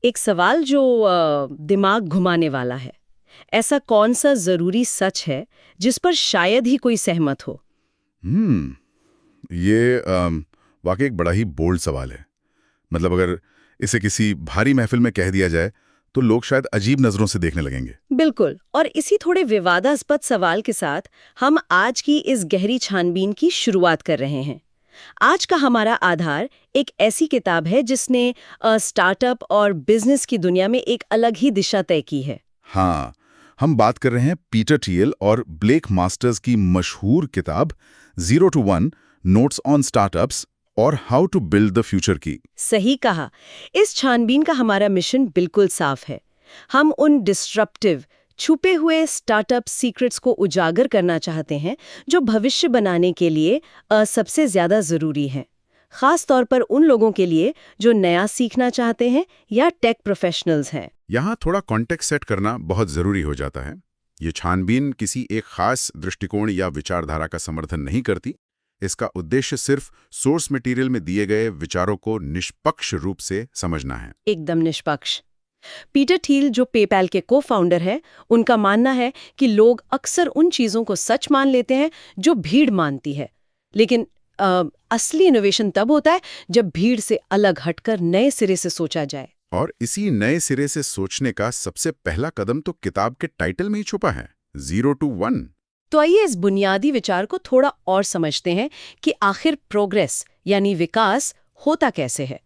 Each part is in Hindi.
एक सवाल जो दिमाग घुमाने वाला है। ऐसा कौन सा जरूरी सच है जिस पर शायद ही कोई सहमत हो? हम्म ये वाकई एक बड़ा ही बोल्ड सवाल है। मतलब अगर इसे किसी भारी महफिल में कह दिया जाए तो लोग शायद अजीब नजरों से देखने लगेंगे। बिल्कुल। और इसी थोड़े विवादास्पद सवाल के साथ हम आज की इस गहरी छानबीन की शुरुआत कर रहे हैं। आज का हमारा आधार एक ऐसी किताब है जिसने स्टार्टअप और बिजनेस की दुनिया में एक अलग ही दिशा तय की है। हाँ, हम बात कर रहे हैं पीटर थियल और ब्लेक मास्टर्स की मशहूर किताब zero to one notes on startups और how to build the future की। सही कहा। इस छानबीन का हमारा मिशन बिल्कुल साफ है। हम उन डिस्ट्रप्टिव छुपे हुए स्टार्टअप सीक्रेट्स को उजागर करना चाहते हैं जो भविष्य बनाने के लिए सबसे ज्यादा जरूरी हैं। खास तौर पर उन लोगों के लिए जो नया सीखना चाहते हैं या टेक प्रोफेशनल्स हैं। यहाँ थोड़ा कॉन्टेक्स्ट सेट करना बहुत ज़रूरी हो जाता है। ये छानबीन किसी एक खास दृष्टिकोण या विचारधारा का समर्थन नहीं करती। इसका उद्देश्य सिर्फ सोर्स मटेरियल में दिए गए विचारों को निष्पक्ष रूप से समझना है। एकदम निष्पक्ष। पीटर थियल जो पेपैल के को-फाउंडर हैं, उनका मानना है कि लोग अक्सर उन चीजों को सच मान लेते हैं जो भीड़ मानती है। लेकिन असली इनोवेशन तब होता है जब भीड़ से अलग हटकर नए सिरे से सोचा जाए। और इसी नए सिरे से सोचने का सबसे पहला कदम तो किताब के टाइटल में ही छुपा है, ज़ीरो टू वन। तो आइए इस बुनियादी विचार को थोड़ा और समझते हैं कि आखिर प्रोग्रेस यानी विकास होता कैसे है।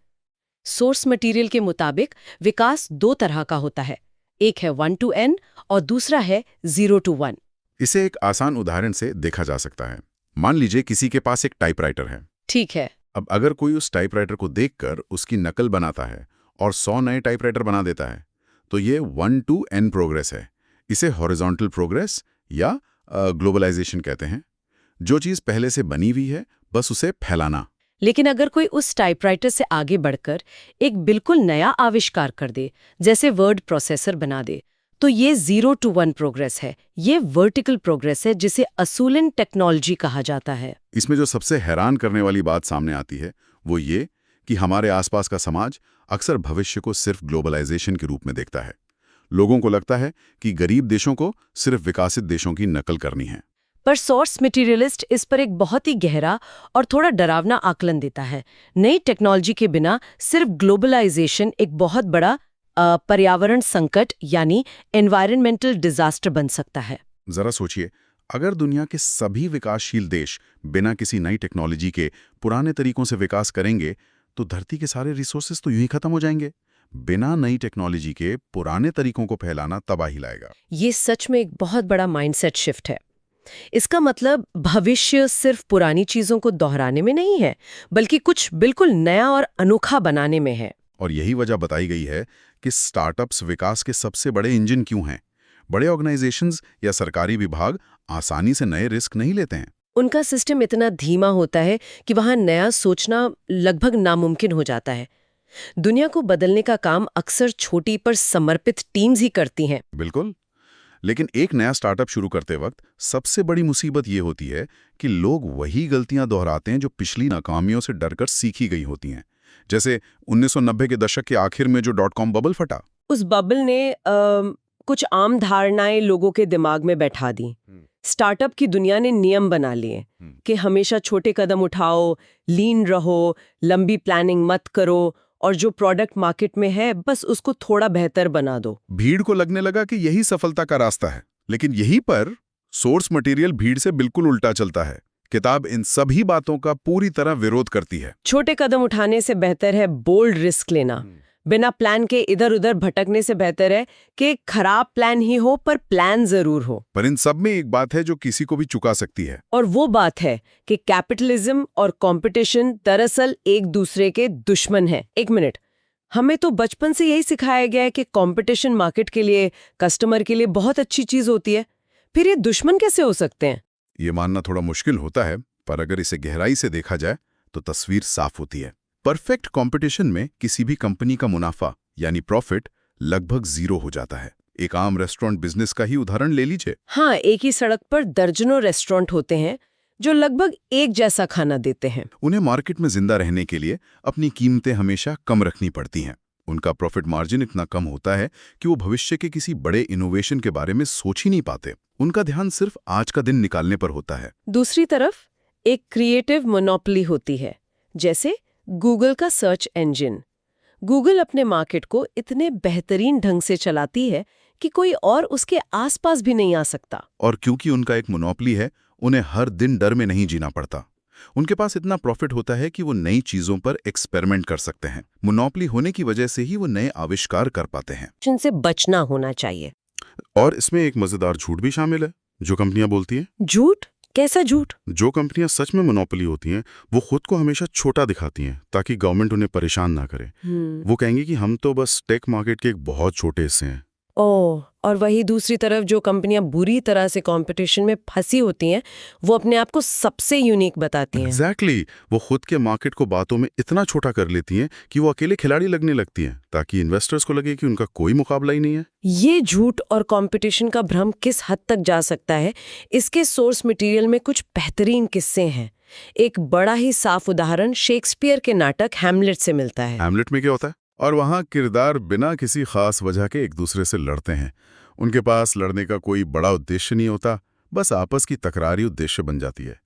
सोर्स मटेरियल के मुताबिक विकास दो तरह का होता है। एक है 1 to n और दूसरा है 0 to 1। इसे एक आसान उदाहरण से देखा जा सकता है। मान लीजिए किसी के पास एक टाइपराइटर है। ठीक है। अब अगर कोई उस टाइपराइटर को देखकर उसकी नकल बनाता है और 100 नए टाइपराइटर बना देता है, तो ये 1 to n प्रोग्रेस है। इसे हॉरिजॉन्टल प्रोग्रेस या ग्लोबलाइजेशन कहते हैं। जो चीज़ पहले से बनी हुई है, बस उसे फैलाना। लेकिन अगर कोई उस टाइपराइटर से आगे बढ़कर एक बिल्कुल नया आविष्कार कर दे, जैसे वर्ड प्रोसेसर बना दे, तो ये 0 to 1 प्रोग्रेस है। ये वर्टिकल प्रोग्रेस है जिसे असूलन टेक्नोलॉजी कहा जाता है। इसमें जो सबसे हैरान करने वाली बात सामने आती है वो ये कि हमारे आसपास का समाज अक्सर भविष्य को सिर्फ ग्लोबलाइजेशन के रूप में देखता है। लोगों को लगता है कि गरीब देशों को सिर्फ विकसित देशों की नकल करनी है। पर सोर्स मटेरियलिस्ट इस पर एक बहुत ही गहरा और थोड़ा डरावना आकलन देता है। नई टेक्नोलॉजी के बिना सिर्फ ग्लोबलाइजेशन एक बहुत बड़ा पर्यावरण संकट यानी एनवायरमेंटल डिजास्टर बन सकता है। जरा सोचिए, अगर दुनिया के सभी विकासशील देश बिना किसी नई टेक्नोलॉजी के पुराने तरीकों से विकास करेंगे तो धरती के सारे रिसोर्सेज तो यूं ही खत्म हो जाएंगे। बिना नई टेक्नोलॉजी के पुराने तरीकों को फैलाना तबाही लाएगा। ये सच में एक बहुत बड़ा माइंडसेट शिफ्ट है। इसका मतलब भविष्य सिर्फ पुरानी चीजों को दोहराने में नहीं है, बल्कि कुछ बिल्कुल नया और अनोखा बनाने में है। और यही वजह बताई गई है कि स्टार्टअप्स विकास के सबसे बड़े इंजन क्यों हैं। बड़े ऑर्गेनाइजेशंस या सरकारी विभाग आसानी से नए रिस्क नहीं लेते हैं। उनका सिस्टम इतना धीमा होता है कि वहां नया सोचना लगभग नामुमकिन हो जाता है। दुनिया को बदलने का काम अक्सर छोटी पर समर्पित टीम्स ही करती हैं। बिल्कुल। लेकिन एक नया स्टार्टअप शुरू करते वक्त सबसे बड़ी मुसीबत ये होती है कि लोग वही गलतियां दोहराते हैं जो पिछली नाकामियों से डरकर सीखी गई होती हैं। जैसे 1990 के दशक के आखिर में जो .com बबल फटा। उस बबल ने कुछ आम धारणाएं लोगों के दिमाग में बैठा दी। स्टार्टअप की दुनिया ने नियम बना लिए कि हमेशा छोटे कदम उठाओ, लीन रहो, लंबी प्लानिंग मत करो और जो प्रोडक्ट मार्केट में है बस उसको थोड़ा बेहतर बना दो। भीड़ को लगने लगा कि यही सफलता का रास्ता है। लेकिन यहीं पर सोर्स मटेरियल भीड़ से बिल्कुल उल्टा चलता है। किताब इन सभी बातों का पूरी तरह विरोध करती है। छोटे कदम उठाने से बेहतर है बोल्ड रिस्क लेना। बिना प्लान के इधर उधर भटकने से बेहतर है कि खराब प्लान ही हो पर प्लान जरूर हो। पर इन सब में एक बात है जो किसी को भी चुका सकती है। और वो बात है कि कैपिटलिज्म और कंपटीशन दरअसल एक दूसरे के दुश्मन हैं। एक मिनट, हमें तो बचपन से यही सिखाया गया है कि कंपटीशन मार्केट के लिए, कस्टमर के लिए बहुत अच्छी चीज होती है। फिर ये दुश्मन कैसे हो सकते हैं? ये मानना थोड़ा मुश्किल होता है, पर अगर इसे गहराई से देखा जाए तो तस्वीर साफ होती है। परफेक्ट कंपटीशन में किसी भी कंपनी का मुनाफा यानी प्रॉफिट लगभग 0 हो जाता है। एक आम रेस्टोरेंट बिजनेस का ही उदाहरण ले लीजिए। हाँ, एक ही सड़क पर दर्जनों रेस्टोरेंट होते हैं जो लगभग एक जैसा खाना देते हैं। उन्हें मार्केट में जिंदा रहने के लिए अपनी कीमतें हमेशा कम रखनी पड़ती हैं। उनका प्रॉफिट मार्जिन इतना कम होता है कि वो भविष्य के किसी बड़े इनोवेशन के बारे में सोच ही नहीं पाते। उनका ध्यान सिर्फ आज का दिन निकालने पर होता है। दूसरी तरफ एक क्रिएटिव मोनोपोली होती है, जैसे गूगल का सर्च इंजन। गूगल अपने मार्केट को इतने बेहतरीन ढंग से चलाती है कि कोई और उसके आसपास भी नहीं आ सकता। और क्योंकि उनका एक मोनोपोली है, उन्हें हर दिन डर में नहीं जीना पड़ता। उनके पास इतना प्रॉफिट होता है कि वो नई चीजों पर एक्सपेरिमेंट कर सकते हैं। मोनोपोली होने की वजह से ही वो नए आविष्कार कर पाते हैं। जिनसे बचना होना चाहिए। और इसमें एक मजेदार झूठ भी शामिल है जो कंपनियां बोलती हैं। झूठ? कैसा झूठ? जो कंपनियां सच में मोनोपोली होती हैं वो खुद को हमेशा छोटा दिखाती हैं ताकि गवर्नमेंट उन्हें परेशान ना करे। वो कहेंगी कि हम तो बस टेक मार्केट के एक बहुत छोटे हिस्से हैं। ओह, और वही दूसरी तरफ जो कंपनियां बुरी तरह से कंपटीशन में फंसी होती हैं, वो अपने आप को सबसे यूनिक बताती हैं। एग्जैक्टली, वो खुद के मार्केट को बातों में इतना छोटा कर लेती हैं कि वो अकेले खिलाड़ी लगने लगती हैं ताकि इन्वेस्टर्स को लगे कि उनका कोई मुकाबला ही नहीं है। ये झूठ और कंपटीशन का भ्रम किस हद तक जा सकता है, इसके सोर्स मटेरियल में कुछ बेहतरीन किस्से हैं। एक बड़ा ही साफ उदाहरण शेक्सपियर के नाटक हैमलेट से मिलता है। हैमलेट में क्या होता है? और वहाँ किरदार बिना किसी खास वजह के एक दूसरे से लड़ते हैं। उनके पास लड़ने का कोई बड़ा उद्देश्य नहीं होता, बस आपस की तकरारी उद्देश्य बन जाती है।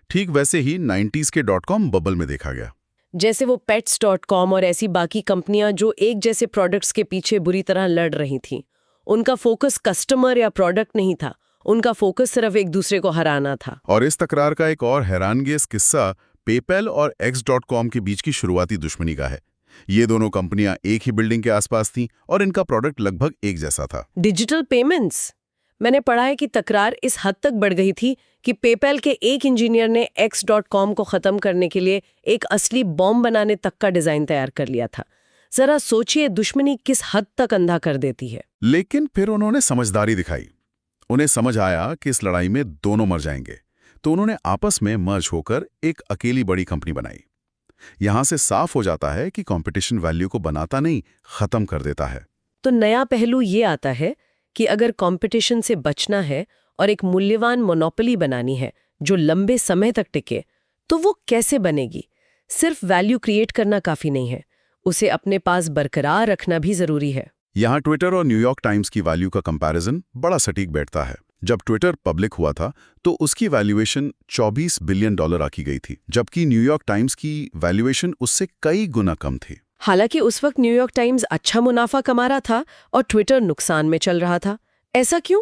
ठीक वैसे ही 90s के .com बबल में देखा गया। जैसे वो pets.com और ऐसी बाकी कंपनियां जो एक जैसे प्रोडक्ट्स के पीछे बुरी तरह लड़ रही थीं। उनका फोकस कस्टमर या प्रोडक्ट नहीं था, उनका फोकस सिर्फ एक दूसरे को हराना था। और इस तकरार का एक और हैरानगेज किस्सा पेपैल और X.com के बीच की शुरुआती दुश्मनी का है। ये दोनों कंपनियां एक ही बिल्डिंग के आसपास थीं और इनका प्रोडक्ट लगभग एक जैसा था। Digital payments. मैंने पढ़ा है कि तकरार इस हद तक बढ़ गई थी कि पेपैल के एक इंजीनियर ने X.com को खत्म करने के लिए एक असली बॉम्ब बनाने तक का डिजाइन तैयार कर लिया था। जरा सोचिए दुश्मनी किस हद तक अंधा कर देती है। लेकिन फिर उन्होंने समझदारी दिखाई। उन्हें समझ आया कि इस लड़ाई में दोनों मर जाएंगे, तो उन्होंने आपस में मर्ज होकर एक अकेली बड़ी कंपनी बनाई। यहां से साफ हो जाता है कि कंपटीशन वैल्यू को बनाता नहीं, खत्म कर देता है। तो नया पहलू ये आता है कि अगर कंपटीशन से बचना है और एक मूल्यवान मोनोपोली बनानी है जो लंबे समय तक टिके, तो वो कैसे बनेगी? सिर्फ वैल्यू क्रिएट करना काफी नहीं है, उसे अपने पास बरकरार रखना भी जरूरी है। यहाँ ट्विटर और न्यूयॉर्क टाइम्स की वैल्यू का कंपैरिजन बड़ा सटीक बैठता है। जब ट्विटर पब्लिक हुआ था तो उसकी वैल्यूएशन $24 बिलियन आकी गई थी, जबकि न्यूयॉर्क टाइम्स की वैल्यूएशन उससे कई गुना कम थी। हालांकि उस वक्त न्यूयॉर्क टाइम्स अच्छा मुनाफा कमा रहा था और ट्विटर नुकसान में चल रहा था। ऐसा क्यों?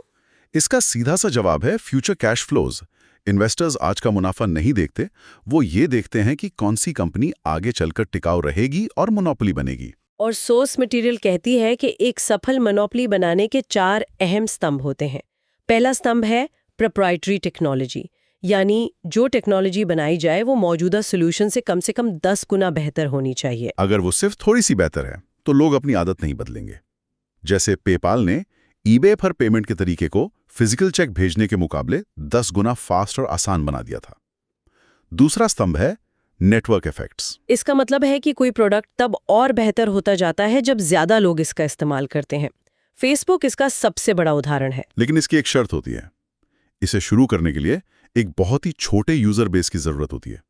इसका सीधा सा जवाब है फ्यूचर कैश फ्लोज। इन्वेस्टर्स आज का मुनाफा नहीं देखते, वो ये देखते हैं कि कौन सी कंपनी आगे चलकर टिकाऊ रहेगी और मोनोपोली बनेगी। और सोर्स मटेरियल कहती है कि एक सफल मोनोपोली बनाने के 4 अहम स्तंभ होते हैं। पहला स्तंभ है प्रोप्राइटरी टेक्नोलॉजी, यानी जो टेक्नोलॉजी बनाई जाए वो मौजूदा सोल्यूशन से कम 10 गुना बेहतर होनी चाहिए। अगर वो सिर्फ थोड़ी सी बेहतर है तो लोग अपनी आदत नहीं बदलेंगे। जैसे पेपाल ने ईबे पर पेमेंट के तरीके को फिजिकल चेक भेजने के मुकाबले 10 गुना फास्ट और आसान बना दिया था। दूसरा स्तंभ है नेटवर्क इफेक्ट्स। इसका मतलब है कि कोई प्रोडक्ट तब और बेहतर होता जाता है जब ज्यादा लोग इसका इस्तेमाल करते हैं। फेसबुक इसका सबसे बड़ा उदाहरण है। लेकिन इसकी एक शर्त होती है, इसे शुरू करने के लिए एक बहुत ही छोटे यूजर बेस की जरूरत होती है।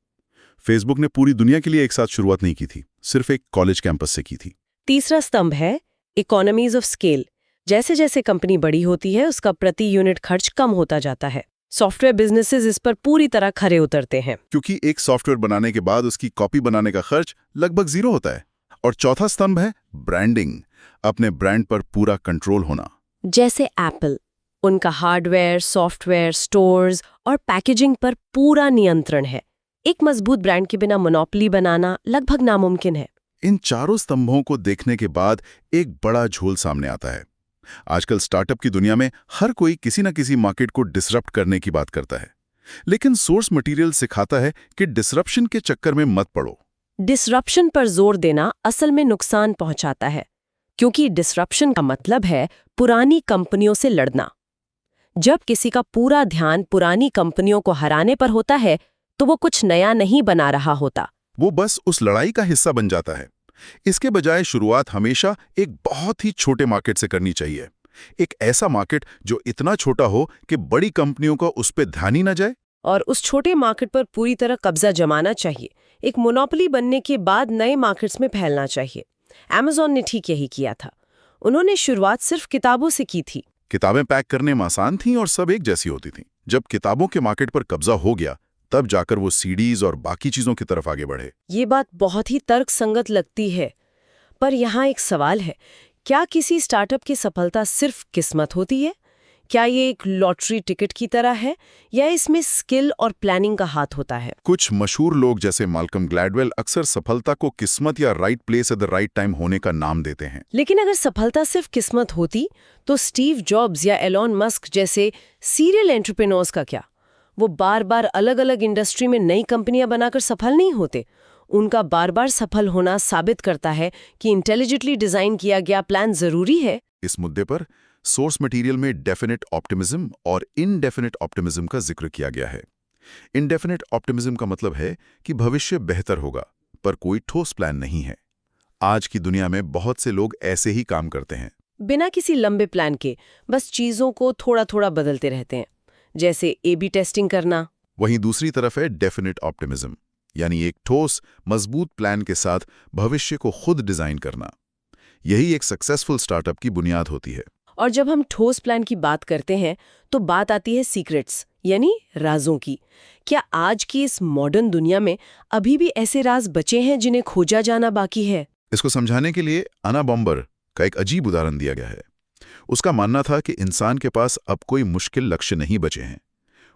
फेसबुक ने पूरी दुनिया के लिए एक साथ शुरुआत नहीं की थी, सिर्फ एक कॉलेज कैंपस से की थी। तीसरा स्तंभ है इकोनॉमीज ऑफ स्केल। जैसे जैसे कंपनी बड़ी होती है उसका प्रति यूनिट खर्च कम होता जाता है। सॉफ्टवेयर बिजनेसेस इस पर पूरी तरह खरे उतरते हैं, क्योंकि एक सॉफ्टवेयर बनाने के बाद उसकी कॉपी बनाने का खर्च लगभग 0 होता है। और चौथा स्तंभ है ब्रांडिंग, अपने ब्रांड पर पूरा कंट्रोल होना। जैसे एप्पल, उनका हार्डवेयर, सॉफ्टवेयर, स्टोर्स और पैकेजिंग पर पूरा नियंत्रण है। एक मजबूत ब्रांड के बिना मोनोपोली बनाना लगभग नामुमकिन है। इन चारों स्तंभों को देखने के बाद एक बड़ा झोल सामने आता है। आजकल स्टार्टअप की दुनिया में हर कोई किसी न किसी मार्केट को डिसरप्ट करने की बात करता है, लेकिन सोर्स मटेरियल सिखाता है कि डिसरप्शन के चक्कर में मत पड़ो। डिसरप्शन पर जोर देना असल में नुकसान पहुंचाता है, क्योंकि डिसरप्शन का मतलब है पुरानी कंपनियों से लड़ना। जब किसी का पूरा ध्यान पुरानी कंपनियों को हराने पर होता है तो वो कुछ नया नहीं बना रहा होता, वो बस उस लड़ाई का हिस्सा बन जाता है। इसके बजाय शुरुआत हमेशा एक बहुत ही छोटे मार्केट से करनी चाहिए। एक ऐसा मार्केट जो इतना छोटा हो कि बड़ी कंपनियों का उस पर ध्यान ही ना जाए। और उस छोटे मार्केट पर पूरी तरह कब्जा जमाना चाहिए। एक मोनोपोली बनने के बाद नए मार्केट्स में फैलना चाहिए। Amazon ने ठीक यही किया था। उन्होंने शुरुआत सिर्फ किताबों से की थी। किताबें पैक करने में आसान थीं और सब एक जैसी होती थीं। जब किताबों के मार्केट पर कब्जा हो गया, तब जाकर वो सीडीज और बाकी चीजों की तरफ आगे बढ़े। ये बात बहुत ही तर्कसंगत लगती है, पर यहाँ एक सवाल है, क्या किसी स्टार्टअप की सफलता सिर्फ किस्मत होती है? क्या ये एक लॉटरी टिकट की तरह है, या इसमें स्किल और प्लानिंग का हाथ होता है? कुछ मशहूर लोग जैसे माल्कम ग्लैडवेल अक्सर सफलता को किस्मत या right place at the right time होने का नाम देते हैं। लेकिन अगर सफलता सिर्फ किस्मत होती, तो स्टीव जॉब्स या एलॉन मस्क जैसे सीरियल एंटरप्रेन्योर्स का क्या? वो बार बार अलग अलग इंडस्ट्री में नई कंपनियां बनाकर सफल नहीं होते। उनका बार बार सफल होना साबित करता है कि इंटेलिजेंटली डिजाइन किया गया प्लान जरूरी है। इस मुद्दे पर सोर्स मटेरियल में डेफिनेट ऑप्टिमिज्म और इनडेफिनेट ऑप्टिमिज्म का जिक्र किया गया है। इनडेफिनेट ऑप्टिमिज्म का मतलब है कि भविष्य बेहतर होगा, पर कोई ठोस प्लान नहीं है। आज की दुनिया में बहुत से लोग ऐसे ही काम करते हैं, बिना किसी लंबे प्लान के बस चीजों को थोड़ा थोड़ा बदलते रहते हैं, जैसे A/B टेस्टिंग करना। वहीं दूसरी तरफ है डेफिनेट ऑप्टिमिज्म, यानी एक ठोस मजबूत प्लान के साथ भविष्य को खुद डिजाइन करना। यही एक सक्सेसफुल स्टार्टअप की बुनियाद होती है। और जब हम ठोस प्लान की बात करते हैं, तो बात आती है सीक्रेट्स, यानी राजों की। क्या आज की इस मॉडर्न दुनिया में अभी भी ऐसे राज बचे हैं जिन्हें खोजा जाना बाकी है? इसको समझाने के लिए अन्ना बॉम्बर का एक अजीब उदाहरण दिया गया है। उसका मानना था कि इंसान के पास अब कोई मुश्किल लक्ष्य नहीं बचे हैं।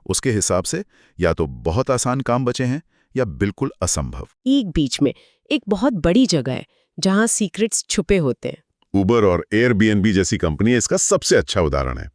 उसके हिसाब से या तो बहुत आसान काम बचे हैं या बिल्कुल असंभव। एक बीच में एक बहुत बड़ी जगह है जहां सीक्रेट्स छुपे होते हैं। उबर और एयरबीएनबी जैसी कंपनी इसका सबसे अच्छा उदाहरण है।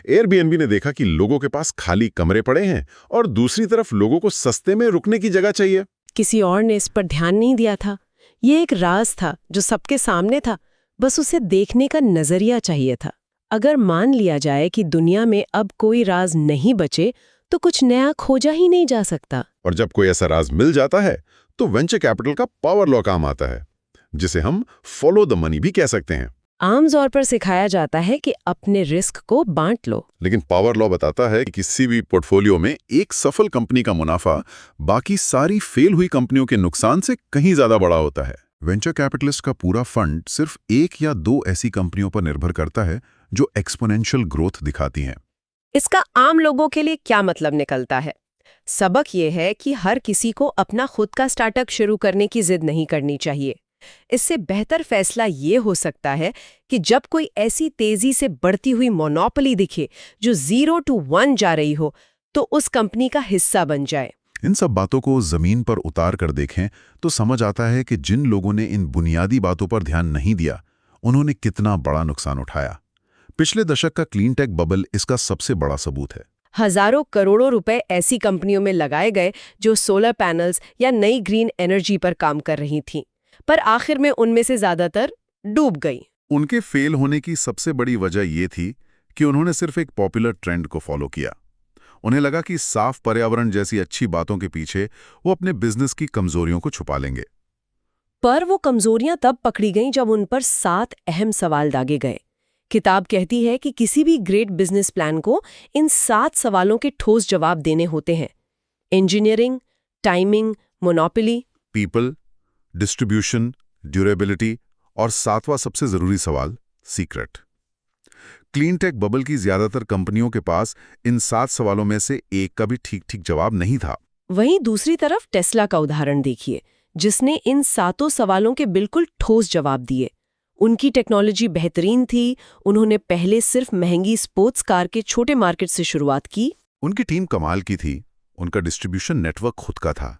एयरबीएनबी ने देखा कि लोगों के पास खाली कमरे पड़े हैं और दूसरी तरफ लोगों को सस्ते में रुकने की जगह चाहिए। किसी और ने इस पर ध्यान नहीं दिया था। ये एक राज था जो सबके सामने था, बस उसे देखने का नजरिया चाहिए था। अगर मान लिया जाए कि दुनिया में अब कोई राज नहीं बचे, तो कुछ नया खोजा ही नहीं जा सकता। और जब कोई ऐसा राज मिल जाता है, तो वेंचर कैपिटल का पावर लॉ काम आता है, जिसे हम फॉलो द मनी भी कह सकते हैं। आम तौर पर सिखाया जाता है कि अपने रिस्क को बांट लो। लेकिन पावर लॉ बताता है कि किसी भी पोर्टफोलियो में एक सफल कंपनी का मुनाफा बाकी सारी फेल हुई कंपनियों के नुकसान से कहीं ज्यादा बड़ा होता है। वेंचर कैपिटलिस्ट का पूरा फंड सिर्फ एक या दो ऐसी कंपनियों पर निर्भर करता है जो एक्सपोनेंशियल ग्रोथ दिखाती हैं। इसका आम लोगों के लिए क्या मतलब निकलता है? सबक ये है कि हर किसी को अपना खुद का स्टार्टअप शुरू करने की जिद नहीं करनी चाहिए। इससे बेहतर फैसला ये हो सकता है कि जब कोई ऐसी तेजी से बढ़ती हुई मोनोपोली दिखे जो 0 to 1 जा रही हो, तो उस कंपनी का हिस्सा बन जाए। इन सब बातों को जमीन पर उतार कर देखें तो समझ आता है कि जिन लोगों ने इन बुनियादी बातों पर ध्यान नहीं दिया, उन्होंने कितना बड़ा नुकसान उठाया। पिछले दशक का क्लीन टेक बबल इसका सबसे बड़ा सबूत है। हजारों करोड़ों रुपए ऐसी कंपनियों में लगाए गए जो सोलर पैनल्स या नई ग्रीन एनर्जी पर काम कर रही थीं, पर आखिर में उनमें से ज्यादातर डूब गई। उनके फेल होने की सबसे बड़ी वजह ये थी कि उन्होंने सिर्फ एक पॉपुलर ट्रेंड को फॉलो किया। उन्हें लगा कि साफ पर्यावरण जैसी अच्छी बातों के पीछे वो अपने बिजनेस की कमजोरियों को छुपा लेंगे। पर वो कमजोरियां तब पकड़ी गईं जब उन पर 7 अहम सवाल दागे गए। किताब कहती है कि किसी भी ग्रेट बिजनेस प्लान को इन 7 सवालों के ठोस जवाब देने होते हैं: engineering, timing, monopoly, people, distribution, durability और 7वां सबसे जरूरी सवाल, सीक्रेट। क्लीन टेक बबल की ज्यादातर कंपनियों के पास इन 7 सवालों में से एक का भी ठीक जवाब नहीं था। वहीं दूसरी तरफ टेस्ला का उदाहरण देखिए, जिसने इन 7 सवालों के बिल्कुल ठोस जवाब दिए। उनकी टेक्नोलॉजी बेहतरीन थी, उन्होंने पहले सिर्फ महंगी स्पोर्ट्स कार के छोटे मार्केट से शुरुआत की। उनकी टीम कमाल की थी, उनका डिस्ट्रीब्यूशन नेटवर्क खुद का था।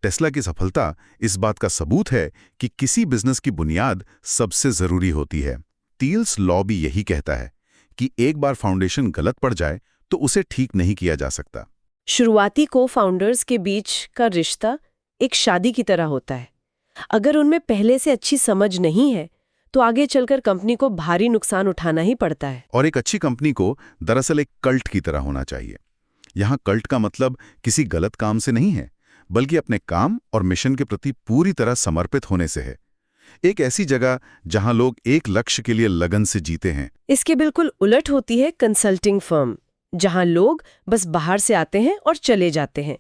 टेस्ला की सफलता इस बात का सबूत है कि किसी बिजनेस की बुनियाद सबसे जरूरी होती है। टील्स लॉ भी यही कहता है कि एक बार फाउंडेशन गलत पड़ जाए तो उसे ठीक नहीं किया जा सकता। शुरुआती को फाउंडर्स के बीच का रिश्ता एक शादी की तरह होता है। अगर उनमें पहले से अच्छी समझ नहीं है, तो आगे चलकर कंपनी को भारी नुकसान उठाना ही पड़ता है। और एक अच्छी कंपनी को दरअसल एक कल्ट की तरह होना चाहिए। यहाँ कल्ट का मतलब किसी गलत काम से नहीं है, बल्कि अपने काम और मिशन के प्रति पूरी तरह समर्पित होने से है। एक ऐसी जगह जहां लोग एक लक्ष्य के लिए लगन से जीते हैं। इसके बिल्कुल उलट होती है कंसल्टिंग फर्म, जहां लोग बस बाहर से आते हैं और चले जाते हैं।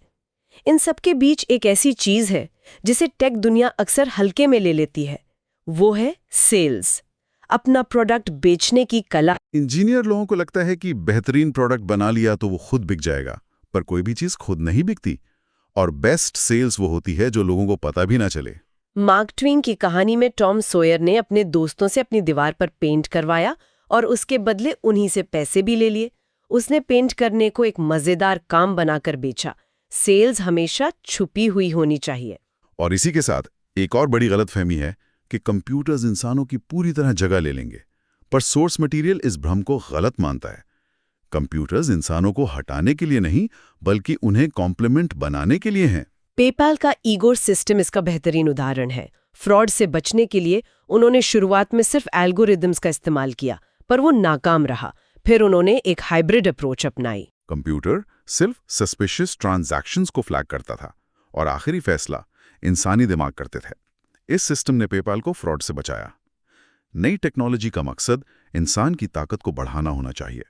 इन सब के बीच एक ऐसी चीज है जिसे टेक दुनिया अक्सर हल्के में ले लेती है, वो है सेल्स, अपना प्रोडक्ट बेचने की कला। इंजीनियर लोगों को लगता है कि बेहतरीन प्रोडक्ट बना लिया तो वो खुद बिक जाएगा, पर कोई भी चीज खुद नहीं बिकती। और बेस्ट सेल्स वो होती है जो लोगों को पता भी ना चले। मार्क ट्वेन की कहानी में टॉम सॉयर ने अपने दोस्तों से अपनी दीवार पर पेंट करवाया और उसके बदले उन्हीं से पैसे भी ले लिए। उसने पेंट करने को एक मजेदार काम बनाकर बेचा। सेल्स हमेशा छुपी हुई होनी चाहिए। और इसी के साथ एक और बड़ी गलतफहमी है कि कंप्यूटर्स इंसानों की पूरी तरह जगह ले लेंगे, पर सोर्स मटेरियल इस भ्रम को गलत मानता है। कंप्यूटर्स इंसानों को हटाने के लिए नहीं, बल्कि उन्हें कॉम्प्लीमेंट बनाने के लिए हैं। पेपाल का ईगोर सिस्टम इसका बेहतरीन उदाहरण है। फ्रॉड से बचने के लिए उन्होंने शुरुआत में सिर्फ एल्गोरिदम्स का इस्तेमाल किया, पर वो नाकाम रहा। फिर उन्होंने एक हाइब्रिड अप्रोच अपनाई। कंप्यूटर सिर्फ सस्पिशियस ट्रांजैक्शंस को फ्लैग करता था और आखिरी फैसला इंसानी दिमाग करते थे। इस सिस्टम ने पेपाल को फ्रॉड से बचाया। नई टेक्नोलॉजी का मकसद इंसान की ताकत को बढ़ाना होना चाहिए।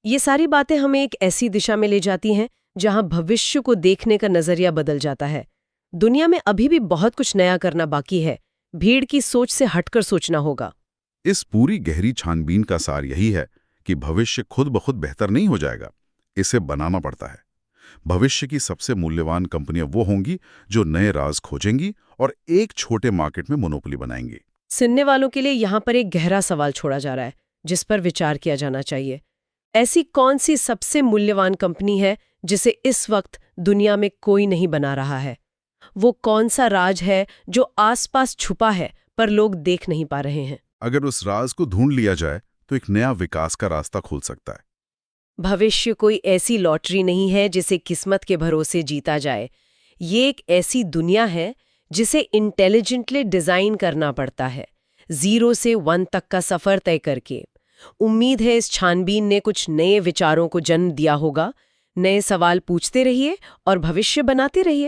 ये सारी बातें हमें एक ऐसी दिशा में ले जाती हैं जहां भविष्य को देखने का नजरिया बदल जाता है। दुनिया में अभी भी बहुत कुछ नया करना बाकी है। भीड़ की सोच से हटकर सोचना होगा। इस पूरी गहरी छानबीन का सार यही है कि भविष्य खुद ब खुद बेहतर नहीं हो जाएगा, इसे बनाना पड़ता है। भविष्य की सबसे मूल्यवान कंपनियां वो होंगी जो नए राज खोजेंगी और एक छोटे मार्केट में मोनोपोली बनाएंगी। सुनने वालों के लिए यहाँ पर एक गहरा सवाल छोड़ा जा रहा है जिस पर विचार किया जाना चाहिए। ऐसी कौन सी सबसे मूल्यवान कंपनी है जिसे इस वक्त दुनिया में कोई नहीं बना रहा है? वो कौन सा राज है जो आसपास छुपा है पर लोग देख नहीं पा रहे हैं? अगर उस राज को ढूंढ लिया जाए तो एक नया विकास का रास्ता खुल सकता है। भविष्य कोई ऐसी लॉटरी नहीं है जिसे किस्मत के भरोसे जीता जाए। ये एक ऐसी दुनिया है जिसे इंटेलिजेंटली डिजाइन करना पड़ता है, 0 से 1 तक का सफर तय करके। उम्मीद है इस छानबीन ने कुछ नए विचारों को जन्म दिया होगा। नए सवाल पूछते रहिए और भविष्य बनाते रहिए।